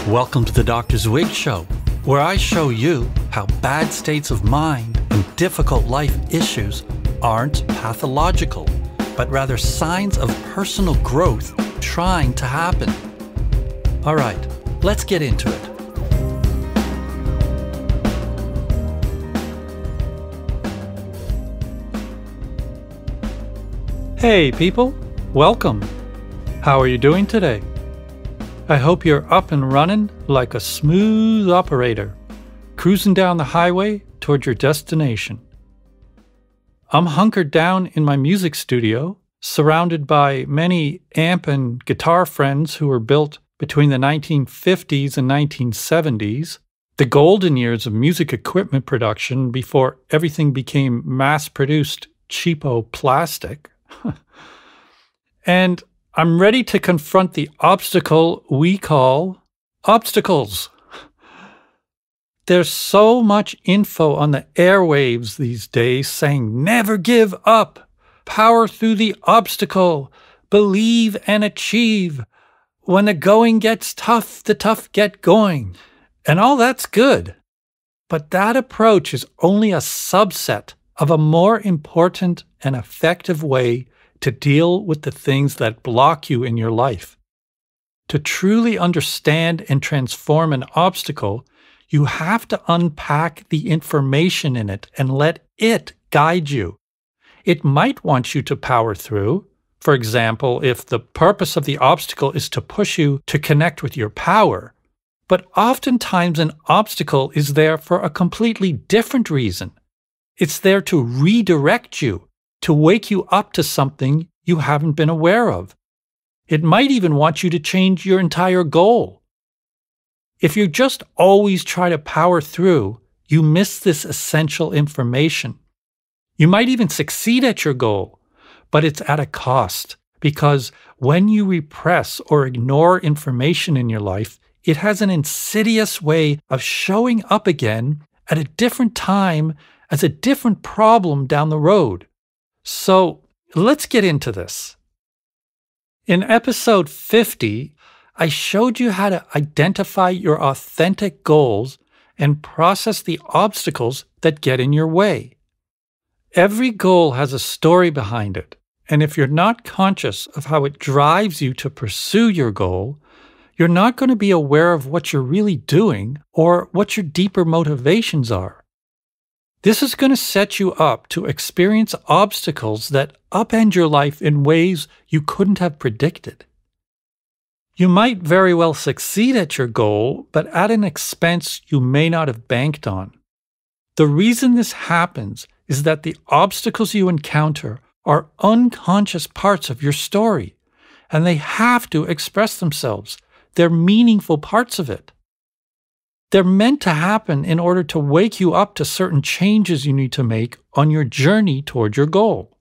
Welcome to the Dr. Zwig Show, where I show you how bad states of mind and difficult life issues aren't pathological, but rather signs of personal growth trying to happen. All right, let's get into it. Hey people, welcome. How are you doing today? I hope you're up and running like a smooth operator, cruising down the highway toward your destination. I'm hunkered down in my music studio, surrounded by many amp and guitar friends who were built between the 1950s and 1970s, the golden years of music equipment production before everything became mass-produced cheapo plastic. And I'm ready to confront the obstacle we call obstacles. There's so much info on the airwaves these days saying never give up, power through the obstacle, believe and achieve. When the going gets tough, the tough get going. And all that's good. But that approach is only a subset of a more important and effective way to deal with the things that block you in your life. To truly understand and transform an obstacle, you have to unpack the information in it and let it guide you. It might want you to power through. For example, if the purpose of the obstacle is to push you to connect with your power. But oftentimes an obstacle is there for a completely different reason. It's there to redirect you, to wake you up to something you haven't been aware of. It might even want you to change your entire goal. If you just always try to power through, you miss this essential information. You might even succeed at your goal, but it's at a cost, because when you repress or ignore information in your life, it has an insidious way of showing up again at a different time as a different problem down the road. So let's get into this. In episode 50, I showed you how to identify your authentic goals and process the obstacles that get in your way. Every goal has a story behind it, and if you're not conscious of how it drives you to pursue your goal, you're not going to be aware of what you're really doing or what your deeper motivations are. This is going to set you up to experience obstacles that upend your life in ways you couldn't have predicted. You might very well succeed at your goal, but at an expense you may not have banked on. The reason this happens is that the obstacles you encounter are unconscious parts of your story, and they have to express themselves. They're meaningful parts of it. They're meant to happen in order to wake you up to certain changes you need to make on your journey toward your goal.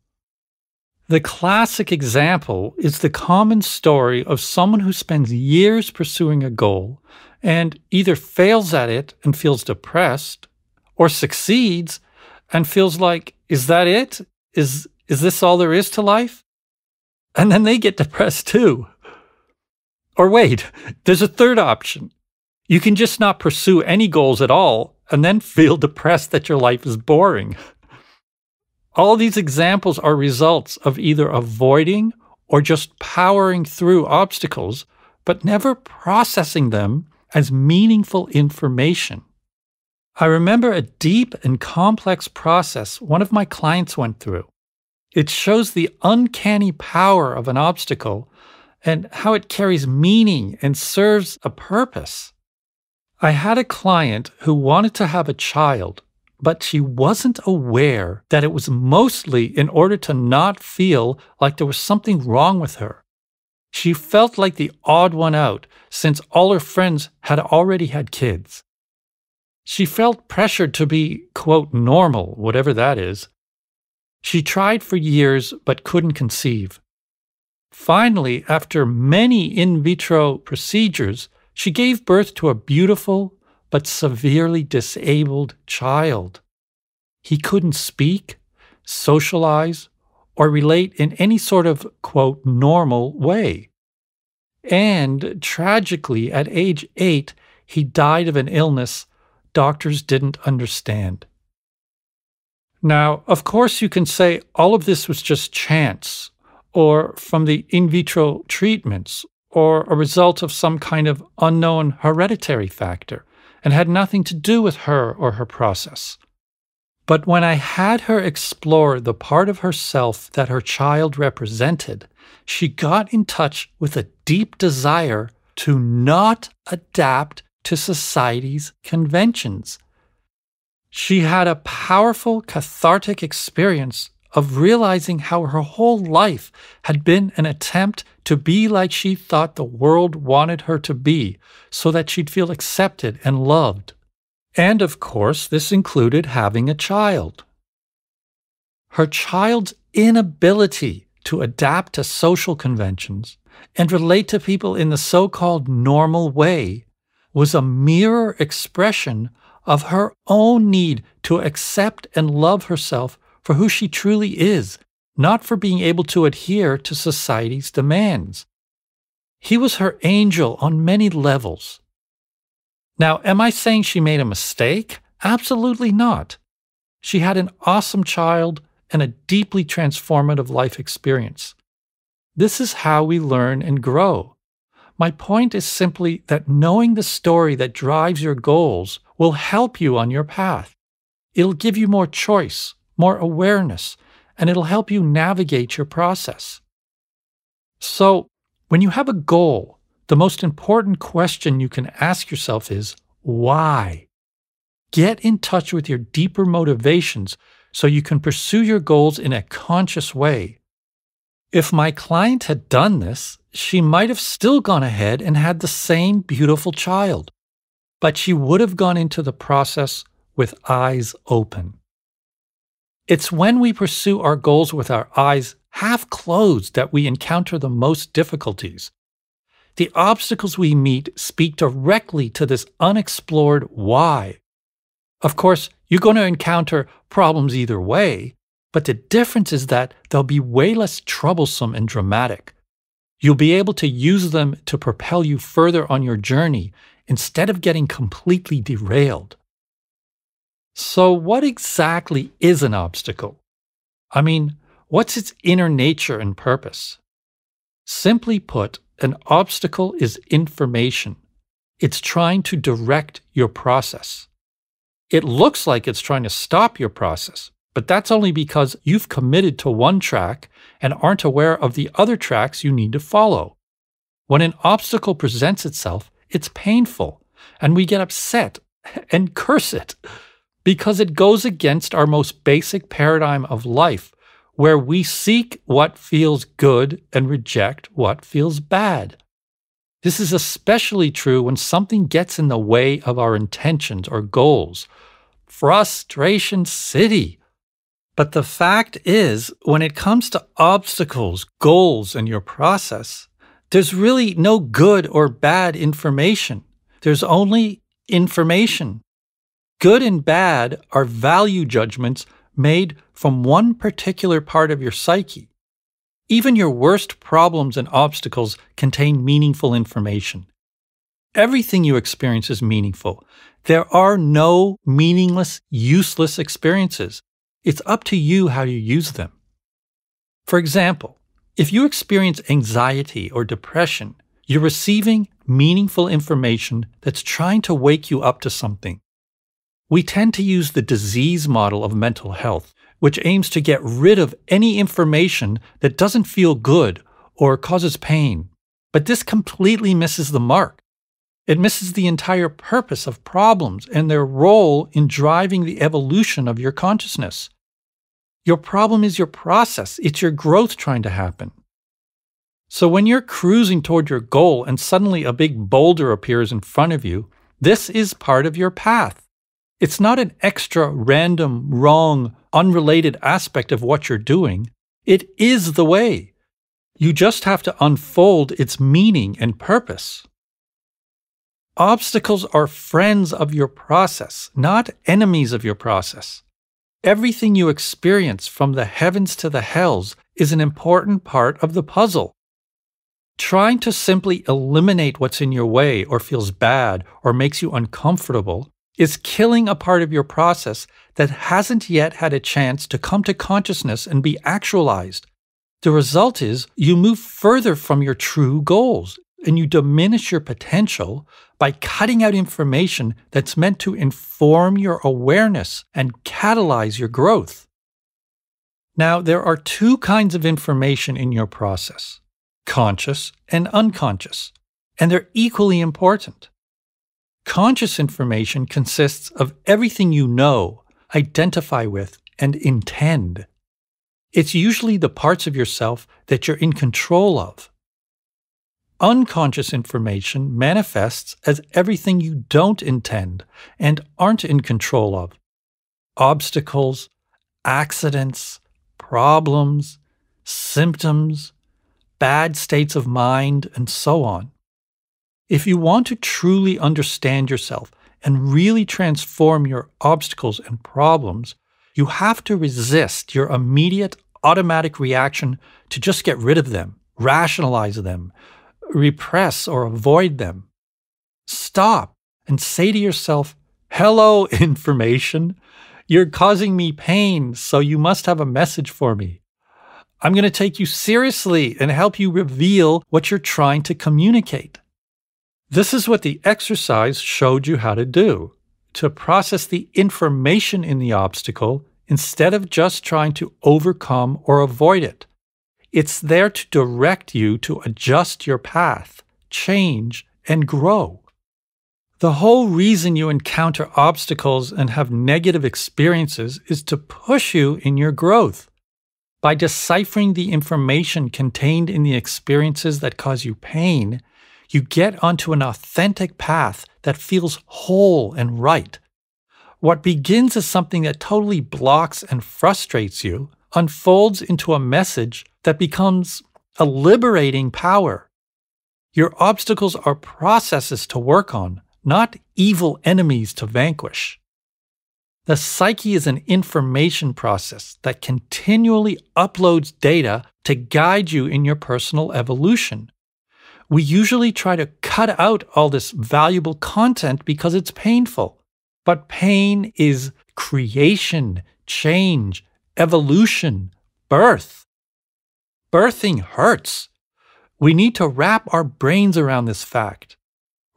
The classic example is the common story of someone who spends years pursuing a goal and either fails at it and feels depressed, or succeeds and feels like, is that it? Is this all there is to life? And then they get depressed too. Or wait, there's a third option. You can just not pursue any goals at all and then feel depressed that your life is boring. All these examples are results of either avoiding or just powering through obstacles, but never processing them as meaningful information. I remember a deep and complex process one of my clients went through. It shows the uncanny power of an obstacle and how it carries meaning and serves a purpose. I had a client who wanted to have a child, but she wasn't aware that it was mostly in order to not feel like there was something wrong with her. She felt like the odd one out since all her friends had already had kids. She felt pressured to be, quote, normal, whatever that is. She tried for years but couldn't conceive. Finally, after many in vitro procedures, she gave birth to a beautiful but severely disabled child. He couldn't speak, socialize, or relate in any sort of, quote, normal way. And tragically, at age 8, he died of an illness doctors didn't understand. Now, of course, you can say all of this was just chance, or from the in vitro treatments, or a result of some kind of unknown hereditary factor, and had nothing to do with her or her process. But when I had her explore the part of herself that her child represented, she got in touch with a deep desire to not adapt to society's conventions. She had a powerful cathartic experience of realizing how her whole life had been an attempt to be like she thought the world wanted her to be, so that she'd feel accepted and loved. And of course, this included having a child. Her child's inability to adapt to social conventions and relate to people in the so-called normal way was a mirror expression of her own need to accept and love herself for who she truly is, not for being able to adhere to society's demands. He was her angel on many levels. Now, am I saying she made a mistake? Absolutely not. She had an awesome child and a deeply transformative life experience. This is how we learn and grow. My point is simply that knowing the story that drives your goals will help you on your path. It'll give you more choice, more awareness, and it'll help you navigate your process. So, when you have a goal, the most important question you can ask yourself is, why? Get in touch with your deeper motivations so you can pursue your goals in a conscious way. If my client had done this, she might have still gone ahead and had the same beautiful child, but she would have gone into the process with eyes open. It's when we pursue our goals with our eyes half closed that we encounter the most difficulties. The obstacles we meet speak directly to this unexplored why. Of course, you're going to encounter problems either way, but the difference is that they'll be way less troublesome and dramatic. You'll be able to use them to propel you further on your journey instead of getting completely derailed. So, what exactly is an obstacle? I mean, what's its inner nature and purpose? Simply put, an obstacle is information. It's trying to direct your process. It looks like it's trying to stop your process, but that's only because you've committed to one track and aren't aware of the other tracks you need to follow. When an obstacle presents itself, it's painful, and we get upset and curse it because it goes against our most basic paradigm of life, where we seek what feels good and reject what feels bad. This is especially true when something gets in the way of our intentions or goals. Frustration City. But the fact is, when it comes to obstacles, goals, and your process, there's really no good or bad information. There's only information. Good and bad are value judgments made from one particular part of your psyche. Even your worst problems and obstacles contain meaningful information. Everything you experience is meaningful. There are no meaningless, useless experiences. It's up to you how you use them. For example, if you experience anxiety or depression, you're receiving meaningful information that's trying to wake you up to something. We tend to use the disease model of mental health, which aims to get rid of any information that doesn't feel good or causes pain. But this completely misses the mark. It misses the entire purpose of problems and their role in driving the evolution of your consciousness. Your problem is your process. It's your growth trying to happen. So when you're cruising toward your goal and suddenly a big boulder appears in front of you, this is part of your path. It's not an extra, random, wrong, unrelated aspect of what you're doing. It is the way. You just have to unfold its meaning and purpose. Obstacles are friends of your process, not enemies of your process. Everything you experience from the heavens to the hells is an important part of the puzzle. Trying to simply eliminate what's in your way or feels bad or makes you uncomfortable is killing a part of your process that hasn't yet had a chance to come to consciousness and be actualized. The result is you move further from your true goals and you diminish your potential by cutting out information that's meant to inform your awareness and catalyze your growth. Now, there are two kinds of information in your process: conscious and unconscious, and they're equally important. Conscious information consists of everything you know, identify with, and intend. It's usually the parts of yourself that you're in control of. Unconscious information manifests as everything you don't intend and aren't in control of: obstacles, accidents, problems, symptoms, bad states of mind, and so on. If you want to truly understand yourself and really transform your obstacles and problems, you have to resist your immediate automatic reaction to just get rid of them, rationalize them, repress or avoid them. Stop and say to yourself, "Hello, information. You're causing me pain, so you must have a message for me. I'm going to take you seriously and help you reveal what you're trying to communicate." This is what the exercise showed you how to do, to process the information in the obstacle instead of just trying to overcome or avoid it. It's there to direct you to adjust your path, change, and grow. The whole reason you encounter obstacles and have negative experiences is to push you in your growth. By deciphering the information contained in the experiences that cause you pain, you get onto an authentic path that feels whole and right. What begins as something that totally blocks and frustrates you unfolds into a message that becomes a liberating power. Your obstacles are processes to work on, not evil enemies to vanquish. The psyche is an information process that continually uploads data to guide you in your personal evolution. We usually try to cut out all this valuable content because it's painful. But pain is creation, change, evolution, birth. Birthing hurts. We need to wrap our brains around this fact.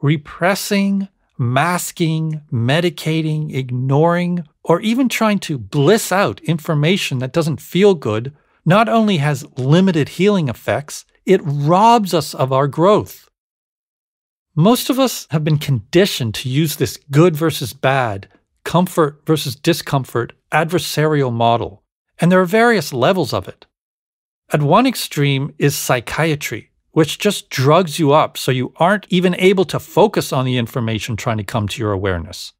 Repressing, masking, medicating, ignoring, or even trying to bliss out information that doesn't feel good not only has limited healing effects, it robs us of our growth. Most of us have been conditioned to use this good versus bad, comfort versus discomfort adversarial model, and there are various levels of it. At one extreme is psychiatry, which just drugs you up so you aren't even able to focus on the information trying to come to your awareness.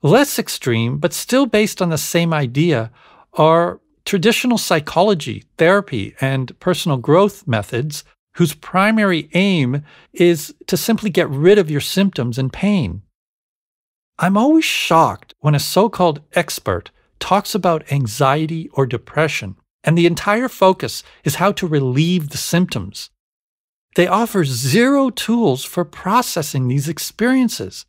Less extreme, but still based on the same idea, are traditional psychology, therapy, and personal growth methods whose primary aim is to simply get rid of your symptoms and pain. I'm always shocked when a so-called expert talks about anxiety or depression, and the entire focus is how to relieve the symptoms. They offer zero tools for processing these experiences.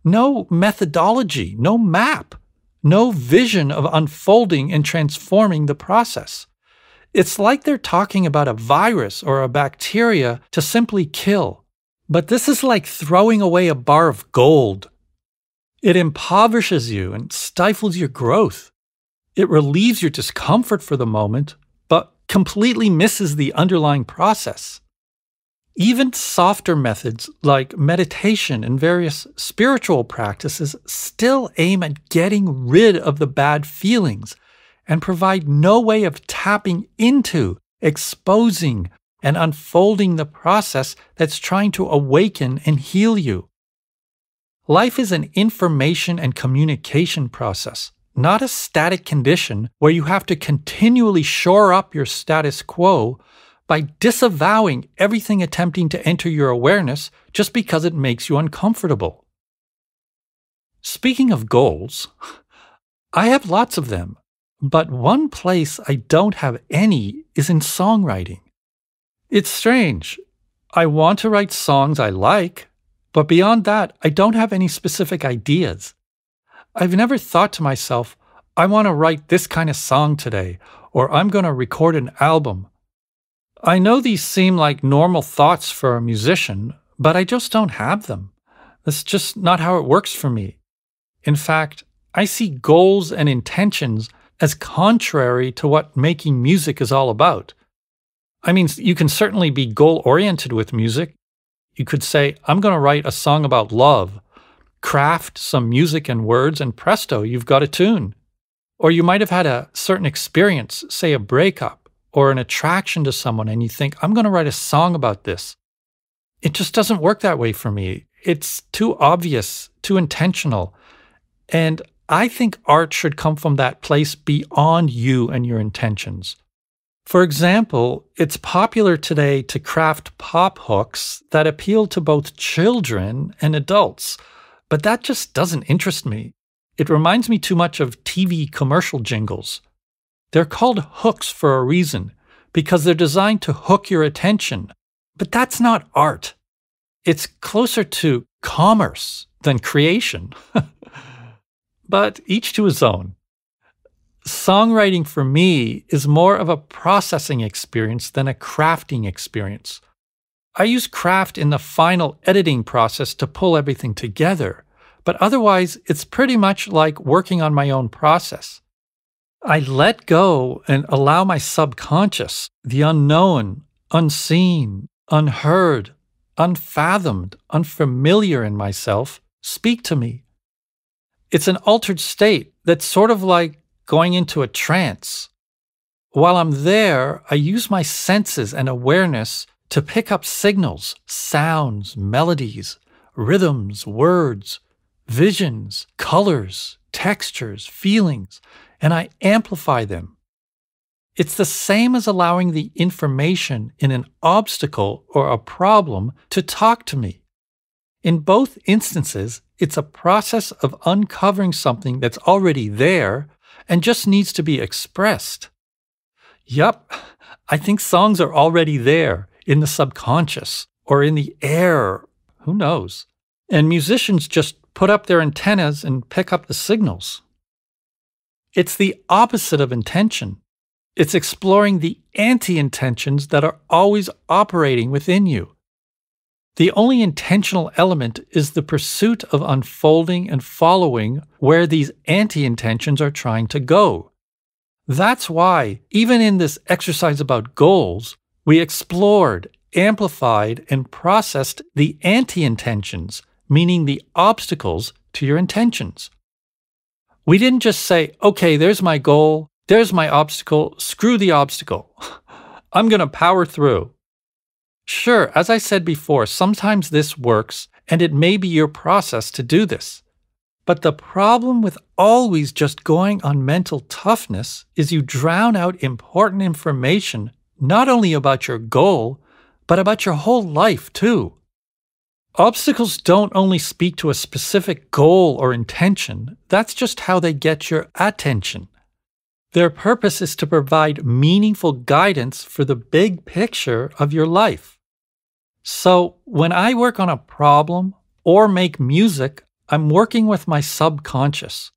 No methodology, no map, no vision of unfolding and transforming the process. It's like they're talking about a virus or a bacteria to simply kill. But this is like throwing away a bar of gold. It impoverishes you and stifles your growth. It relieves your discomfort for the moment, but completely misses the underlying process. Even softer methods like meditation and various spiritual practices still aim at getting rid of the bad feelings and provide no way of tapping into, exposing, and unfolding the process that's trying to awaken and heal you. Life is an information and communication process, not a static condition where you have to continually shore up your status quo by disavowing everything attempting to enter your awareness just because it makes you uncomfortable. Speaking of goals, I have lots of them, but one place I don't have any is in songwriting. It's strange. I want to write songs I like, but beyond that, I don't have any specific ideas. I've never thought to myself, I want to write this kind of song today, or I'm going to record an album. I know these seem like normal thoughts for a musician, but I just don't have them. That's just not how it works for me. In fact, I see goals and intentions as contrary to what making music is all about. I mean, you can certainly be goal-oriented with music. You could say, I'm going to write a song about love, craft some music and words, and presto, you've got a tune. Or you might have had a certain experience, say a breakup, or an attraction to someone, and you think, I'm going to write a song about this. It just doesn't work that way for me. It's too obvious, too intentional. And I think art should come from that place beyond you and your intentions. For example, it's popular today to craft pop hooks that appeal to both children and adults, but that just doesn't interest me. It reminds me too much of TV commercial jingles. They're called hooks for a reason, because they're designed to hook your attention. But that's not art. It's closer to commerce than creation. But each to his own. Songwriting for me is more of a processing experience than a crafting experience. I use craft in the final editing process to pull everything together, but otherwise it's pretty much like working on my own process. I let go and allow my subconscious, the unknown, unseen, unheard, unfathomed, unfamiliar in myself, speak to me. It's an altered state that's sort of like going into a trance. While I'm there, I use my senses and awareness to pick up signals, sounds, melodies, rhythms, words, visions, colors, textures, feelings, and I amplify them. It's the same as allowing the information in an obstacle or a problem to talk to me. In both instances, it's a process of uncovering something that's already there and just needs to be expressed. Yup, I think songs are already there in the subconscious or in the air, who knows? And musicians just put up their antennas and pick up the signals. It's the opposite of intention. It's exploring the anti-intentions that are always operating within you. The only intentional element is the pursuit of unfolding and following where these anti-intentions are trying to go. That's why, even in this exercise about goals, we explored, amplified, and processed the anti-intentions, meaning the obstacles to your intentions. We didn't just say, okay, there's my goal, there's my obstacle, screw the obstacle. I'm going to power through. Sure, as I said before, sometimes this works, and it may be your process to do this. But the problem with always just going on mental toughness is you drown out important information, not only about your goal, but about your whole life too. Obstacles don't only speak to a specific goal or intention, that's just how they get your attention. Their purpose is to provide meaningful guidance for the big picture of your life. So, when I work on a problem or make music, I'm working with my subconscious.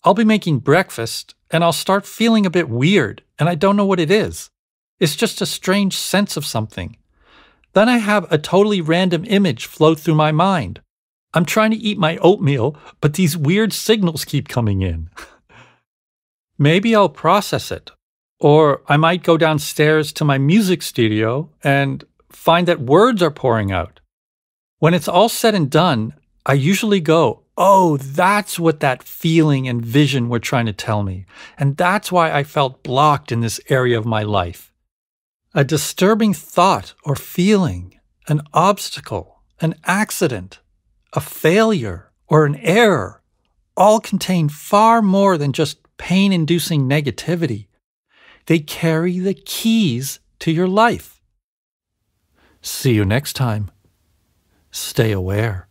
I'll be making breakfast and I'll start feeling a bit weird and I don't know what it is. It's just a strange sense of something. Then I have a totally random image float through my mind. I'm trying to eat my oatmeal, but these weird signals keep coming in. Maybe I'll process it. Or I might go downstairs to my music studio and find that words are pouring out. When it's all said and done, I usually go, oh, that's what that feeling and vision were trying to tell me. And that's why I felt blocked in this area of my life. A disturbing thought or feeling, an obstacle, an accident, a failure, or an error all contain far more than just pain-inducing negativity. They carry the keys to your life. See you next time. Stay aware.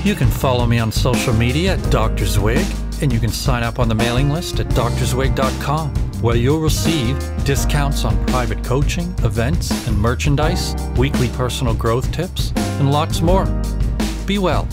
You can follow me on social media at Dr. Zwig, and you can sign up on the mailing list at drzwig.com, where you'll receive discounts on private coaching, events and merchandise, weekly personal growth tips, and lots more. Be well.